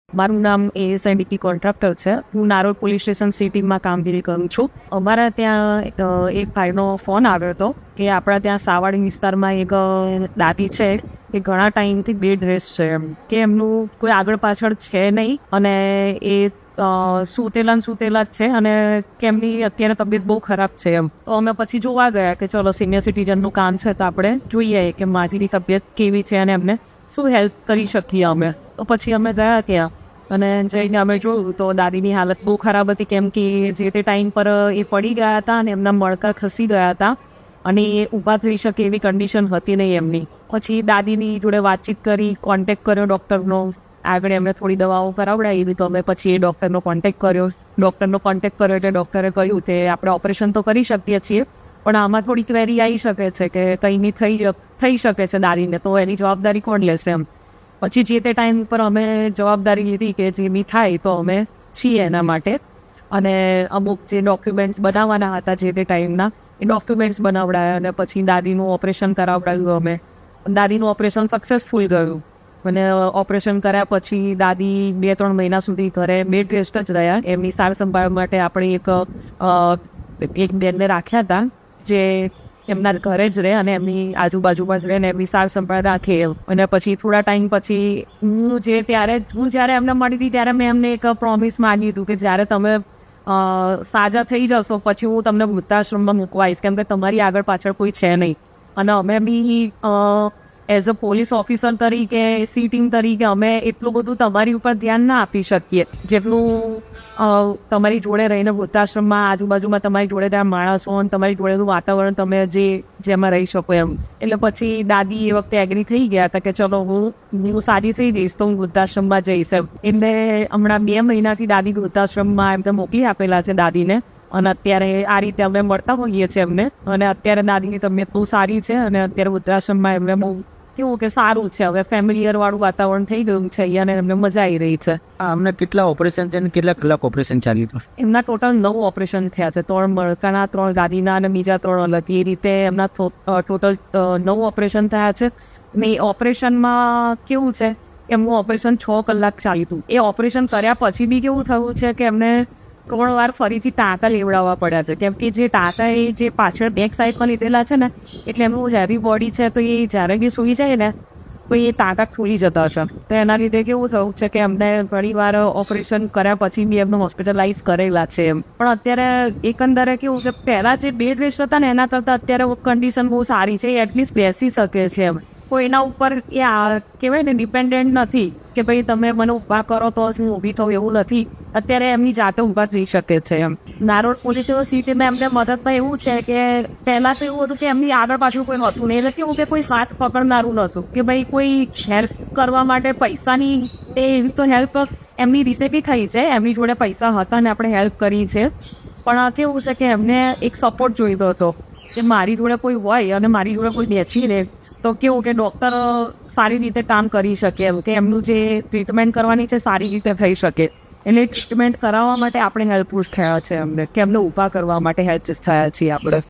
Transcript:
મારું નામ ASIDP contractor છે. હું નારોલ પોલીસ સ્ટેશન સિટીમાં કામગીરી કરું છું. અમારા ત્યાં એક ભાઈનો ફોન આવ્યો હતો કે આપણા ત્યાં સાવાડી વિસ્તારમાં એક દાદી છે એ ઘણા ટાઈમથી બેડ રેસ્ટ છે, એમ કે એમનું કોઈ આગળ પાછળ છે નહીં અને એ સૂતેલા જ છે અને કેમની અત્યારે તબિયત બહુ ખરાબ છે એમ. તો અમે પછી જોવા ગયા કે ચલો સિનિયર સિટીઝનનું કામ છે તો આપણે જોઈએ કે માજીની તબિયત કેવી છે અને એમને શું હેલ્પ કરી શકીએ અમે. તો પછી અમે ગયા ત્યાં અને જઈને અમે જોયું તો દાદીની હાલત બહુ ખરાબ હતી, કેમ કે જે તે ટાઈમ પર એ પડી ગયા હતા અને એમના મણકા ખસી ગયા હતા અને એ ઊભા થઈ શકે એવી કન્ડિશન હતી નહીં એમની. પછી દાદીની જોડે વાતચીત કરી, કોન્ટેક્ટ કર્યો ડૉક્ટરનો. આગળ એમને થોડી દવાઓ કરાવડાવી તો અમે પછી એ ડૉક્ટરનો કોન્ટેક્ટ કર્યો એટલે ડૉક્ટરે કહ્યું કે આપણે ઓપરેશન તો કરી શકીએ છીએ પણ આમાં થોડી ક્વેરી આવી શકે છે કે કંઈની થઈ શકે છે દાદીને, તો એની જવાબદારી કોણ લેશે એમ. પછી જે તે ટાઈમ પર અમે જવાબદારી લીધી કે જે બી થાય તો અમે છીએ એના માટે, અને અમુક જે ડોક્યુમેન્ટ્સ બનાવવાના હતા જે તે ટાઈમના એ ડોક્યુમેન્ટ્સ બનાવડાયા અને પછી દાદીનું ઓપરેશન કરાવડાવ્યું અમે. દાદીનું ઓપરેશન સક્સેસફુલ ગયું અને ઓપરેશન કર્યા પછી દાદી 2-3 મહિના સુધી ઘરે બેડ રેસ્ટ જ રહ્યા. એમની સાર સંભાળ માટે આપણે એક બેનને રાખ્યા હતા જે એમના ઘરે જ રહે અને એમની આજુબાજુમાં જ રહે ને એમની સાર સંભાળ રાખે. અને પછી થોડા ટાઈમ પછી હું જ્યારે એમને મળી હતી ત્યારે મેં એમને એક પ્રોમિસ માંગ્યું હતું કે જ્યારે તમે સાજા થઈ જશો પછી હું તમને વૃદ્ધાશ્રમમાં મૂકવા આવીશ, કેમ કે તમારી આગળ પાછળ કોઈ છે નહીં. અને અમે બી એઝ અ પોલીસ ઓફિસર તરીકે, સી ટીમ તરીકે અમે એટલું બધું તમારી ઉપર ધ્યાન ના આપી શકીએ જેટલું તમારી જોડે રહીને વૃદ્ધાશ્રમમાં આજુબાજુમાં તમારી જોડે ત્યાં માણસો અને તમારી જોડેનું વાતાવરણ તમે જેમાં રહી શકો એમ. એટલે પછી દાદી એ વખતે એગ્રી થઈ ગયા હતા કે ચલો હું સારી થઈ જઈશ તો હું વૃદ્ધાશ્રમમાં જઈશ એમ. એટલે હમણાં 2 મહિનાથી દાદી વૃદ્ધાશ્રમમાં એમને મોકલી આપેલા છે દાદીને, અને અત્યારે આ રીતે અમે મળતા હોઈએ છીએ એમને. અને અત્યારે દાદીની તબિયત બહુ સારી છે અને અત્યારે વૃદ્ધાશ્રમમાં એમને બહુ કેવું કે સારું છે, હવે ફેમિલિયર વાળું વાતાવરણ થઈ ગયું છે અને એમને મજા આવી રહી છે. અમને કેટલા ઓપરેશન છે અને કેટલા કલાક ઓપરેશન ચાલ્યું હતું? એમના ટોટલ 9 ઓપરેશન થયા છે, 3 મણકાના, 3 ગાદીના અને બીજા 3 અલગ. એ રીતે એમના ટોટલ 9 ઓપરેશન થયા છે. ને ઓપરેશનમાં કેવું છે, એમનું ઓપરેશન 6 કલાક ચાલ્યું હતું. એ ઓપરેશન કર્યા પછી બી કેવું થયું છે કે એમને 3 વાર ફરીથી ટાંકા લેવડાવવા પડ્યા છે, કેમ કે જે ટાંકા એ જે પાછળ બેક સાઈડ પર લીધેલા છે ને એટલે એમનું હેવી બોડી છે તો એ જ્યારે બી સૂઈ જાય ને તો એ ટાંકા ખુલી જતા છે. તો એના લીધે કેવું થયું છે કે એમને ઘણી વાર ઓપરેશન કર્યા પછી બી એમને હોસ્પિટલાઇઝ કરેલા છે એમ. પણ અત્યારે એકંદરે કેવું છે, પહેલાં જે બેડ રેસ્ટ હતા ને એના કરતાં અત્યારે કન્ડિશન બહુ સારી છે. એ એટલીસ્ટ બેસી શકે છે એમ. કોઈ એના ઉપર એ કહેવાય ને ડિપેન્ડન્ટ નથી કે ભાઈ તમે મને ઊભા કરો તો હું ઊભી થઉં, એવું નથી. અત્યારે એમની જાતે ઊભા થઈ શકે છે એમ. નારોલ પોલીસ સિટીમાં એમને મદદમાં એવું છે કે પહેલાં તો એવું હતું કે એમની આગળ પાછળ કોઈ હતું નહીં, એટલે કેવું કે કોઈ સાથ પકડનારું નહોતું કે ભાઈ કોઈ હેલ્પ કરવા માટે પૈસાની એવી તો હેલ્પ એમની રીતે બી થઈ છે. એમની જોડે પૈસા હતા ને આપણે હેલ્પ કરી છે, પણ કેવું છે કે એમને એક સપોર્ટ જોઈતો હતો કે મારી જોડે કોઈ હોય અને મારી જોડે કોઈ બેસી રહે તો કેવું કે ડૉક્ટર સારી રીતે કામ કરી શકે એમ, કે એમનું જે ટ્રીટમેન્ટ કરવાની છે સારી રીતે થઈ શકે. એટલે ટ્રીટમેન્ટ કરાવવા માટે આપણે હેલ્પફુલ થયા છે એમને, કે એમને ઊભા કરવા માટે હેલ્પ થયા છીએ આપણે.